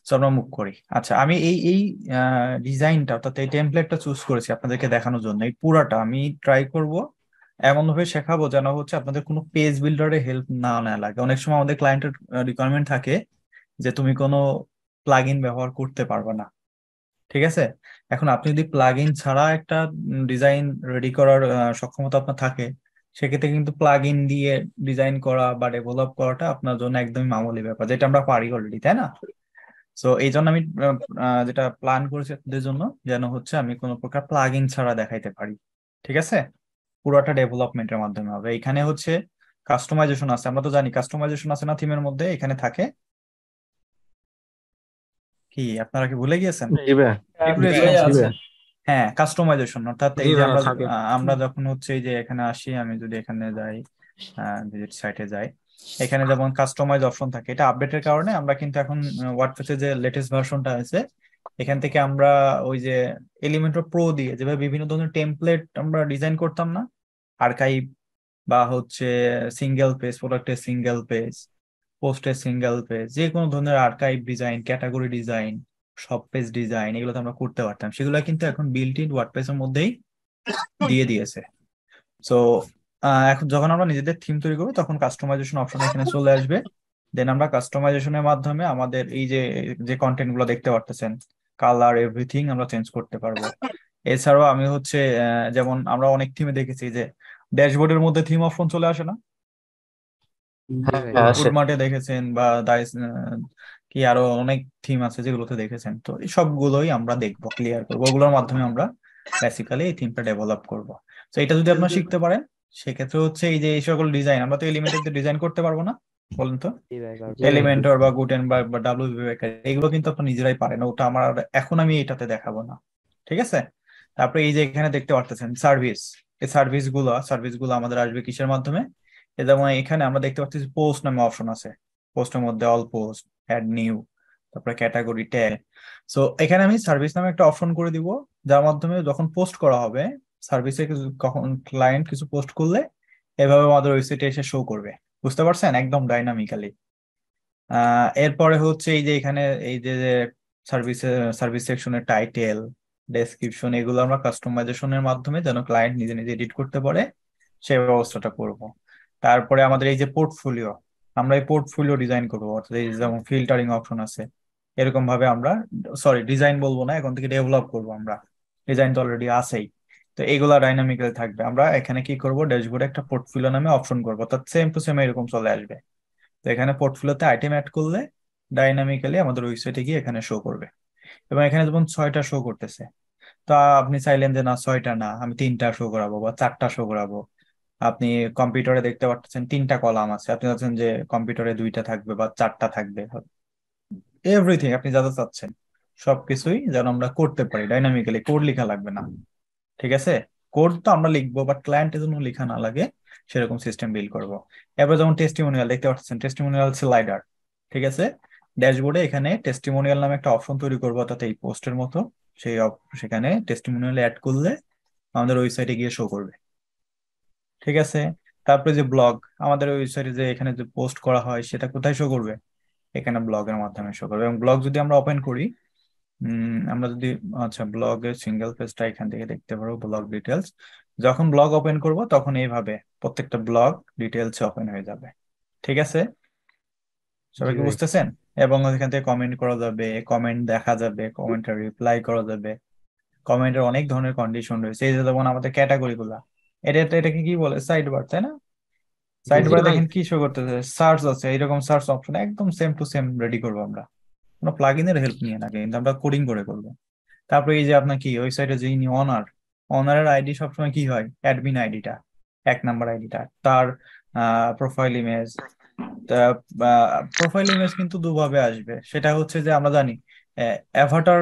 So, আমরা move করি। আচ্ছা, আমি এই ডিজাইনটা অর্থাৎ এই টেমপ্লেটটা চুজ করেছি আপনাদেরকে দেখানোর জন্য। এই পুরাটা আমি ট্রাই করব এমন ভাবে শেখাবো যেন হচ্ছে আপনাদের কোনো পেজ বিল্ডারের হেল্প না নেওয়া লাগে। অনেক সময় আমাদের ক্লায়েন্টের রিকোয়ারমেন্ট থাকে যে তুমি কোনো প্লাগইন ব্যবহার করতে পারবে না, ঠিক আছে? এখন আপনি যদি প্লাগইন ছাড়া একটা ডিজাইন রেডি করার সক্ষমতা আপনার থাকে, সেক্ষেত্রে কিন্তু প্লাগইন দিয়ে ডিজাইন করা বা ডেভেলপ করাটা আপনার জন্য একদমই মামুলি ব্যাপার, যেটা আমরা পারি অলরেডি, তাই না? সো এই জন্য আমি যেটা প্ল্যান করেছি আপনাদের জন্য, যেন হচ্ছে আমি কোনো প্রকার প্লাগইন ছাড়া দেখাইতে পারি, ঠিক আছে? পুরোটা ডেভেলপমেন্টের মাধ্যমে হবে। এখানে হচ্ছে কাস্টমাইজেশন আছে, আমরা তো জানি কাস্টমাইজেশন আছে না থিমের মধ্যে, এখানে থাকে কি, আপনারা কি ভুলে গিয়েছেন? জি ভাইয়া। একটু ভাই রেসপন্স জি দেন। আছে। ভাইয়া। হ্যাঁ, কাস্টমাইজেশন অর্থাৎ জি এই যে ভাইয়া আমরা থাকে। আমরা যখন হচ্ছে এই যে এখানে আসি, আমি যদি এখানে যাই, ভিজিট সাইটে যাই, এখানে যেমন কাস্টমাইজ অপশন থাকে, এটা আপডেটের কারণে আমরা কিন্তু এখন ওয়ার্ডপ্রেসের যে লেটেস্ট ভার্সনটা আছে, এখান থেকে আমরা ওই যে এলিমেন্টর প্রো দিয়ে যেভাবে বিভিন্ন ধরনের টেমপ্লেট আমরা ডিজাইন করতাম না, আর্কাইভ বা হচ্ছে সিঙ্গেল পেজ, প্রোডাক্টের সিঙ্গেল পেজ, পোস্টের সিঙ্গেল পেজ, যে কোনো ধরনের আর্কাইভ ডিজাইন, ক্যাটাগরি ডিজাইন, সব পেজ ডিজাইন, এগুলো তো আমরা করতে পারতাম, সেগুলো কিন্তু এখন বিল্ট ইন ওয়ার্ডপ্রেস এর মধ্যেই দিয়ে দিয়েছে। সো এখন যখন আমরা নিজেদের থিম তৈরি করবো তখন কাস্টমাইজেশন অপশন এখানে চলে আসবে। দেন আমরা কাস্টমাইজেশনের মাধ্যমে আমাদের এই যে যে কন্টেন্ট গুলো দেখতে পারতেছেন, কালার এভরিথিং আমরা চেঞ্জ করতে পারবো। এছাড়াও আমি হচ্ছে যেমন আমরা অনেক থিমে দেখেছি যে ড্যাশবোর্ডের মধ্যে থিম অপশন চলে আসে না? জি ভাই। হ্যাঁ আসে। ফুডমার্টে দেখেছেন বা দাইস, কি আরো অনেক থিম আছে যেগুলোতে দেখেছেন, তো এই সবগুলোই আমরা দেখবো, ক্লিয়ার করবো, ওগুলোর মাধ্যমে আমরা বেসিক্যালি এই থিমটা ডেভেলপ করব। তো এটা যদি আপনারা শিখতে পারেন, সেক্ষেত্রে হচ্ছে এই যে এই সকল ডিজাইন, আমরা তো এলিমেন্টের ডিজাইন করতে পারবো না, বলেন তো? জি ভাই, জি ভাইয়া। এলিমেন্টর বা গুটেনবার্গ বা ডাব্লিউ এগুলো কিন্তু আপনার নিজেরাই পারেন, ওটা আমার এখন আমি এটাতে দেখাবো না, ঠিক আছে? তারপরে এই যে এখানে দেখতে পারতেছেন সার্ভিস, এই সার্ভিস গুলো আমাদের আসবে কিসের মাধ্যমে? এই যেমন এখানে আমরা দেখতে পাচ্ছি পোস্ট নামে অপশন আছে, পোস্টের মধ্যে অল পোস্ট, অ্যাড নিউ, তারপরে ক্যাটাগরি ট্যাগ। সো এখানে আমি সার্ভিস নামে একটা অপশন করে দিব, যার মাধ্যমে যখন পোস্ট করা হবে সার্ভিসে, কখন ক্লায়েন্ট কিছু পোস্ট করলে এভাবে আমাদের ওয়েবসাইটে এসে শো করবে। বুঝতে পারছেন? একদম ডাইনামিক্যালি। এরপরে হচ্ছে এই যে এখানে এই যে সার্ভিস সার্ভিস সেকশনের টাইটেল, ডেসক্রিপশন, এগুলো আমরা কাস্টমাইজেশনের মাধ্যমে যেন ক্লায়েন্ট নিজে নিজে এডিট করতে পারে সেই ব্যবস্থাটা করব। তারপরে আমাদের এই যে পোর্টফোলিও, আমরা এই পোর্টফোলিও ডিজাইন করবো, অর্থাৎ এই যে যেমন ফিল্টারিং অপশন আছে, এরকম ভাবে আমরা, সরি ডিজাইন বলবো না, এখন থেকে ডেভেলপ করবো আমরা, ডিজাইন তো অলরেডি আছেই। তো এগুলা ডাইনামিক্যালি থাকবে। আমরা এখানে কি করব, ড্যাশবোর্ডে একটা পোর্টফোলিও নামে অপশন করবো, অর্থাৎ সেম টু সেম এরকম চলে আসবে। তো এখানে পোর্টফোলিওতে আইটেম অ্যাড করলে ডাইনামিক্যালি আমাদের ওয়েবসাইটে গিয়ে এখানে শো করবে। এবং এখানে যেমন 6টা শো করতেছে, তো আপনি চাইলেন যে না 6টা না, আমি 3টা শো করাবো বা 4টা শো করাবো। আপনি কম্পিউটারে দেখতে পাচ্ছেন 3টা কলাম আছে, আপনি চাচ্ছেন যে কম্পিউটারে 2টা থাকবে বা 4টা থাকবে, এভরিথিং আপনি যা যা চাচ্ছেন সবকিছুই যেন আমরা করতে পারি ডাইনামিক্যালি, কোড লেখা লাগবে না, ঠিক আছে? কোড তো আমরা লিখবো, বাট ক্লায়েন্টের জন্য লেখা না লাগে সেরকম সিস্টেম বিল্ড করব। এবার যেমন টেস্টিমোনিয়াল দেখতে পাচ্ছেন, টেস্টিমোনিয়াল স্লাইডার, ঠিক আছে? ড্যাশবোর্ডে এখানে টেস্টিমোনিয়াল নামে একটা অপশন তৈরি করবো, অর্থাৎ এই পোস্টের মতো, সেই সেখানে টেস্টিমোনিয়াল অ্যাড করলে আমাদের ওয়েবসাইটে গিয়ে শো করবে, ঠিক আছে? তারপরে যে ব্লগ, আমাদের ওয়েবসাইটে যে এখানে যে পোস্ট করা হয় সেটা কোথায় শো করবে? এখানে ব্লগের মাধ্যমে শো করবে। এবং ব্লগ যদি আমরা ওপেন করি, আমরা যদি, আচ্ছা ব্লগের সিঙ্গেল পেজটা এখান থেকে দেখতে পারবো, ব্লগ ডিটেলস। যখন ব্লগ ওপেন করব তখন এইভাবে প্রত্যেকটা ব্লগ ডিটেলস ওপেন হয়ে যাবে, ঠিক আছে? জি সবাই কি ভাই। বুঝতেছেন? এবং এখান থেকে কমেন্ট করা যাবে, কমেন্ট দেখা যাবে, কমেন্টের রিপ্লাই করা যাবে। কমেন্টের অনেক ধরনের কন্ডিশন রয়েছে, এই যে যেমন আমাদের ক্যাটাগরি গুলা, এটাকে কি বলে, সাইড বার, তাই না? জি সাইড জি। জি বারে ভাই। দেখেন কি শো করতেছে, সার্চ আছে, এইরকম সার্চ অপশন একদম সেম টু সেম রেডি করবো আমরা, কোনো প্লাগইনের হেল্প নিয়ে না, কিন্তু আমরা কোডিং করে করবো। তারপরে এই যে আপনার কি ওয়েবসাইটে যিনি অনার, অনারের আইডি সবসময় কি হয়, অ্যাডমিন আইডিটা, 1 নাম্বার আইডিটা, তার প্রোফাইল ইমেজ। প্রোফাইল ইমেজ কিন্তু দুভাবে আসবে, সেটা হচ্ছে যে আমরা জানি অ্যাভাটার,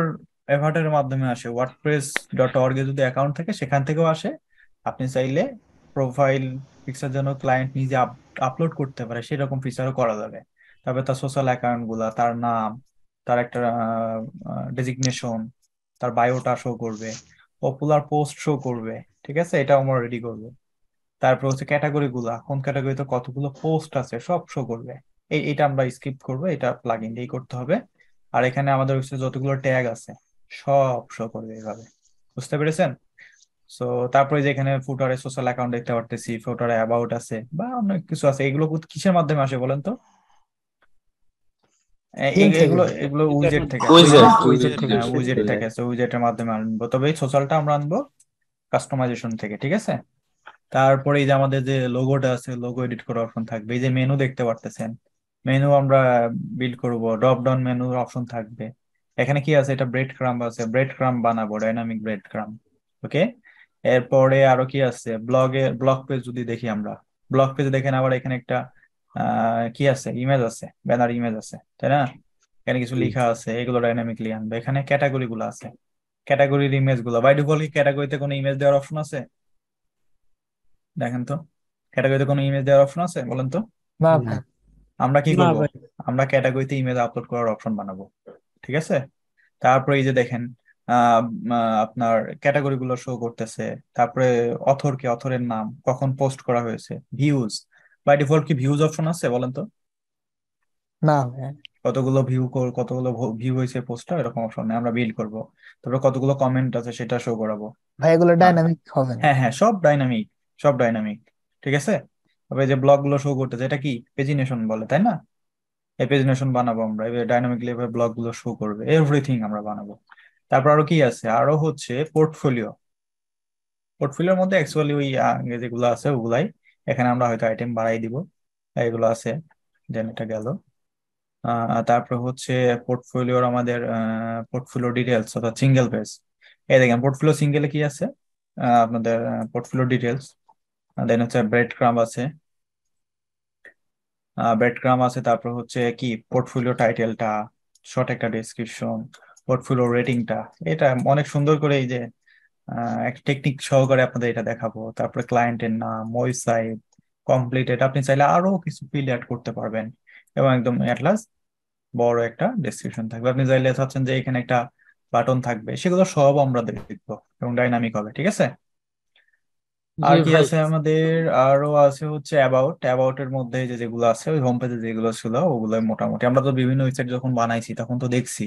অ্যাভাটারের মাধ্যমে আসে, wordpress.org এ যদি অ্যাকাউন্ট থাকে সেখান থেকেও আসে। আপনি চাইলে প্রোফাইল পিকচার যেন ক্লায়েন্ট নিজে আপলোড করতে পারে সেরকম ফিচারও করা যাবে। তবে তার সোশ্যাল অ্যাকাউন্ট গুলা, তার নাম, তার একটা ডেজিগনেশন, তার বায়োটা শো করবে, পপুলার পোস্ট শো করবে, ঠিক আছে? এটা আমরা রেডি করবো। তারপর হচ্ছে ক্যাটাগরি গুলা, কোন ক্যাটাগরিতে কতগুলো পোস্ট আছে সব শো করবে। এটা আমরা স্কিপ করবো, এটা প্লাগইন দিয়েই করতে হবে। আর এখানে আমাদের হচ্ছে যতগুলো ট্যাগ আছে সব শো করবে এইভাবে, বুঝতে পেরেছেন? সো তারপরে যে এখানে ফুটারে সোশ্যাল অ্যাকাউন্ট দেখতে পারতেছি, ফুটারে অ্যাবাউট আছে বা অনেক কিছু আছে, এগুলো কিসের মাধ্যমে আসে বলেন তো? থিম থেকে এগুলো ভাই। এগুলো উইজেট থেকে আসে, তাই না? উইজেট উইজেট থেকে হ্যাঁ আসে। উইজেট থেকে আসে, উইজেটের মাধ্যমে আনবো, তবে এই সোশ্যালটা আমরা আনবো কাস্টমাইজেশন থেকে, ঠিক আছে? তারপরে এই যে আমাদের যে লোগোটা আছে, লোগো এডিট করার অপশন থাকবে। এই যে মেনু দেখতে পারতেছেন, মেনু আমরা বিল্ড করব, ড্রপ ডাউন মেনুর অপশন থাকবে। এখানে কি আছে, এটা ব্রেড ক্রাম্ব আছে, ব্রেড ক্রাম্ব বানাবো, ডাইনামিক ব্রেড ক্রাম্ব। ওকে, এরপরে আরো কি আছে, ব্লগ পেজ যদি দেখি আমরা, ব্লগ পেজ দেখেন আবার এখানে একটা কি আছে, ইমেজ আছে, ব্যানার ইমেজ আছে, তাই না? এখানে কিছু লেখা আছে, এগুলো ডাইনামিকলি আনবে। এখানে ক্যাটাগরি গুলো আছে, ক্যাটাগরির ইমেজ গুলো বাই ডিফল্ট, ক্যাটাগরিতে কোনো ইমেজ দেওয়ার অপশন আছে? দেখেন তো, ক্যাটাগরিতে কোনো ইমেজ দেওয়ার অপশন আছে বলেন তো? না না। ভাই। আমরা কি না করব, ভাই। আমরা ক্যাটাগরিতে ইমেজ আপলোড করার অপশন বানাবো, ঠিক আছে? তারপরে এই যে দেখেন আপনার ক্যাটাগরি গুলো শো করতেছে। তারপরে অথরের নাম, কখন পোস্ট করা হয়েছে, ভিউজ, বাই ডিফল্ট কি ভিউজ অপশন আছে বলেন তো? না ভাই। কতগুলো কতগুলো ভিউ হয়েছে পোস্টটা, এরকম অপশন নেই, আমরা বিল্ড করব। তারপরে কতগুলো কমেন্ট আছে সেটা শো করাবো। ভাই এগুলো আহ, ডাইনামিক হবে না। হ্যাঁ হ্যাঁ, সব ডাইনামিক, সব ডাইনামিক, ঠিক আছে? তবে এই যে ব্লগ গুলো শো করতেছে, এটা কি পেজিনেশন বলে, তাই না? এই পেজিনেশন বানাবো আমরা, এবার ডাইনামিকলি এভাবে ব্লগ গুলো শো করবে, এভরিথিং আমরা বানাবো। তারপর আরো কি আছে, আরো হচ্ছে পোর্টফোলিও। পোর্টফোলিওর মধ্যে অ্যাকচুয়ালি ওই যেগুলো আছে ওগুলাই, এখানে আমরা হয়তো আইটেম বাড়াই দিব, এগুলো আছে। দেন এটা গেল। তারপর হচ্ছে পোর্টফোলিওর আমাদের পোর্টফোলিও ডিটেলস অর্থাৎ সিঙ্গেল পেজ। এই দেখেন পোর্টফোলিও সিঙ্গেলে কি আছে, আপনাদের পোর্টফোলিও ডিটেলস, দেন হচ্ছে ব্রেড ক্রাম্ব আছে, তারপর হচ্ছে কি পোর্টফোলিও টাইটেলটা, শর্ট একটা ডেসক্রিপশন, পোর্টফোলিও রেটিংটা, এটা অনেক সুন্দর করে এই যে একটা টেকনিক সহকারে আপনাদের এটা দেখাবো। তারপরে ক্লায়েন্টের নাম, ওয়েবসাইট, কমপ্লিটেড, আপনি চাইলে আরো কিছু ফিল্ড অ্যাড করতে পারবেন, এবং একদম এট লাস্ট বড় একটা ডেসক্রিপশন থাকবে। আপনি চাইলে চাচ্ছেন যে এখানে একটা বাটন থাকবে, সেগুলো সব আমরা দেখবো এবং ডাইনামিক হবে, ঠিক আছে? জি আর কি ভাই। আছে আমাদের, আরো আছে হচ্ছে অ্যাবাউট এর মধ্যে যে যেগুলো আছে ওই হোম পেজে যেগুলো ছিল ওগুলো মোটামুটি আমরা তো বিভিন্ন ওয়েবসাইট যখন বানাইছি তখন তো দেখছি,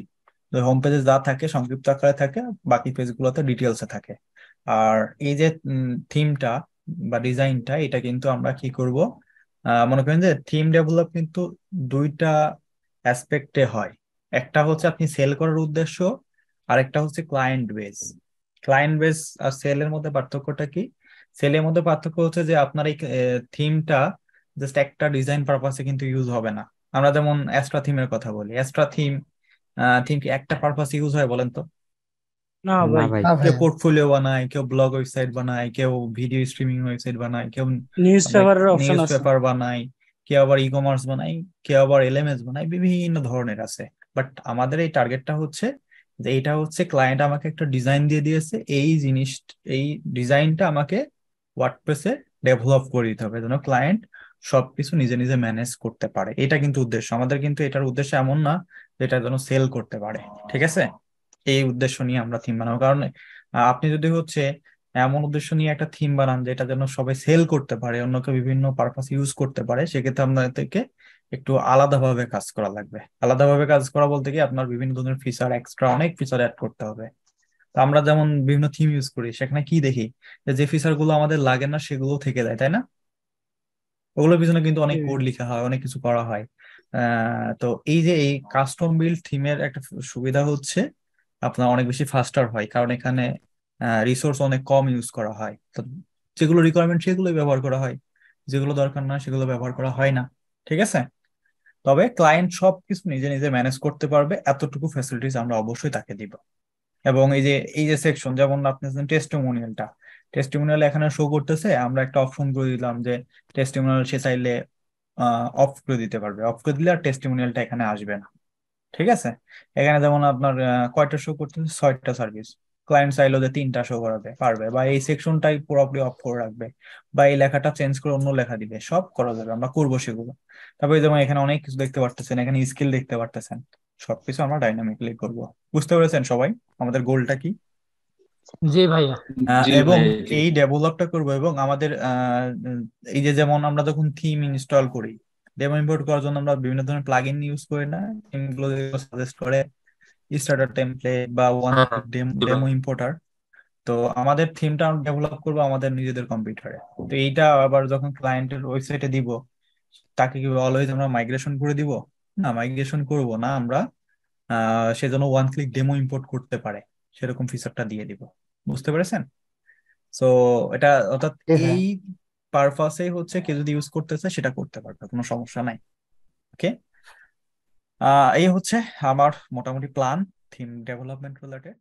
তো হোম পেজে যা থাকে সংক্ষিপ্ত আকারে থাকে, বাকি পেজ গুলোতে ডিটেলসে থাকে। আর এই যে থিমটা বা ডিজাইনটা, এটা কিন্তু আমরা কি করব, মনে করেন যে থিম ডেভেলপ কিন্তু দুইটা অ্যাসপেক্টে হয়। একটা হচ্ছে আপনি সেল করার উদ্দেশ্য, আর একটা হচ্ছে ক্লায়েন্ট বেস। ক্লায়েন্ট বেস আর সেলের মধ্যে পার্থক্যটা কি? সেলের মধ্যে পার্থক্য হচ্ছে যে আপনার এই থিমটা জাস্ট একটা ডিজাইন পারপাসে কিন্তু ইউজ হবে না। আমরা যেমন অ্যাস্ট্রা থিমের কথা বলি, অ্যাস্ট্রা থিম কি একটা পারপাসে ইউজ হয় বলেন তো? না না ভাই। ভাই। না কেউ ভাই। পোর্টফোলিও বানায়, কেউ ব্লগ ওয়েবসাইট বানায়, কেউ ভিডিও স্ট্রিমিং ওয়েবসাইট বানায়, কেউ নিউজ আপনার পেপারের অপশন নিউজ আছে। পেপার বানায়, কেউ আবার ই কমার্স বানায়, কেউ আবার এলএমএস বানায়, বিভিন্ন ধরনের আছে। বাট আমাদের এই টার্গেটটা হচ্ছে যে এটা হচ্ছে ক্লায়েন্ট আমাকে একটা ডিজাইন দিয়ে দিয়েছে, এই জিনিস, এই ডিজাইনটা আমাকে ওয়ার্ডপ্রেসে ডেভেলপ করে দিতে হবে যেন ক্লায়েন্ট সবকিছু নিজে নিজে ম্যানেজ করতে পারে। এটা কিন্তু উদ্দেশ্য আমাদের, কিন্তু এটার উদ্দেশ্য এমন না যে এটা যেন সেল করতে পারে, ঠিক আছে? এই উদ্দেশ্য নিয়ে আমরা থিম বানাবো, কারণ আপনি যদি হচ্ছে এমন উদ্দেশ্য নিয়ে একটা থিম বানান যেটা যেন সবাই সেল করতে পারে, অন্যকে বিভিন্ন পারপাস ইউজ করতে পারে, সেক্ষেত্রে আপনাদেরকে একটু আলাদাভাবে কাজ করা লাগবে। আলাদাভাবে কাজ করা বলতে কি আপনার বিভিন্ন ধরনের ফিচার, এক্সট্রা অনেক ফিচার অ্যাড করতে হবে। তো আমরা যেমন বিভিন্ন থিম ইউজ করি, সেখানে কি দেখি যে ফিচার গুলো আমাদের লাগে না সেগুলো থেকে যায়, তাই না? ওগুলোর পিছনে কিন্তু অনেক কোড লেখা হয়, অনেক কিছু করা হয়। তো এই যে এই কাস্টম বিল্ড থিমের একটা সুবিধা হচ্ছে আপনার অনেক বেশি ফাস্টার হয়, কারণ এখানে রিসোর্স অনেক কম ইউজ করা হয়। তো যেগুলো রিকোয়ারমেন্ট সেগুলোই ব্যবহার করা হয়, যেগুলো দরকার না সেগুলো ব্যবহার করা হয় না, ঠিক আছে? তবে ক্লায়েন্ট সবকিছু নিজে নিজে ম্যানেজ করতে পারবে, এতটুকু ফ্যাসিলিটিস আমরা অবশ্যই তাকে দিব। এবং এই যে সেকশন, যেমন আপনি টেস্টিমোনিয়ালটা, টেস্টিমোনিয়াল এখানে শো করতেছে, আমরা একটা অপশন করে দিলাম যে টেস্টিমোনিয়াল সে চাইলে অফ করে দিতে পারবে, অফ করে দিলে আর টেস্টিমোনিয়ালটা এখানে আসবে না, ঠিক আছে? এখানে যেমন আপনার কয়টা শো করতেছে, 6টা সার্ভিস, ক্লায়েন্ট চাইলো যে 3টা শো করাবে পারবে, বা এই সেকশনটাই পুরোপুরি অফ করে রাখবে, বা এই লেখাটা চেঞ্জ করে অন্য লেখা দিবে, সব করা যাবে, আমরা করবো সেগুলো। তারপরে যেমন এখানে অনেক কিছু দেখতে পারতেছেন, এখানে স্কিল দেখতে পারতেছেন, সবকিছু আমরা ডাইনামিকলি করব। বুঝতে পেরেছেন সবাই আমাদের গোলটা কি? জি ভাইয়া। জি এবং ভাই। জি। এই ডেভেলপটা করব, এবং আমাদের এই যে যেমন আমরা যখন থিম ইনস্টল করি, ডেমো ইম্পোর্ট করার জন্য আমরা বিভিন্ন ধরনের প্লাগইন ইউজ করি না, এগুলো সাজেস্ট করে স্টার্টার টেমপ্লেট বা ওয়ান হ্যাঁ হ্যাঁ ক্লিক জি ভাই। Demo importer. তো আমাদের থিমটা ডেভেলপ করবো আমাদের নিজেদের কম্পিউটারে। তো এইটা আবার যখন ক্লায়েন্টের ওয়েবসাইটে দিব, তাকে কি অলওয়েজ আমরা মাইগ্রেশন করে দিব? না, মাইগ্রেশন করব না আমরা। সেজন্য ওয়ান ক্লিক ডেমো ইম্পোর্ট করতে পারে সেরকম ফিচারটা দিয়ে দিব। বুঝতে পেরেছেন? সো এটা অর্থাৎ জি ভাইয়া। এই পারপাসে হচ্ছে কেউ যদি ইউজ করতেছে সেটা করতে পারবে, কোনো সমস্যা নাই। ওকে, এই হচ্ছে আমার মোটামুটি প্ল্যান থিম ডেভেলপমেন্ট রিলেটেড।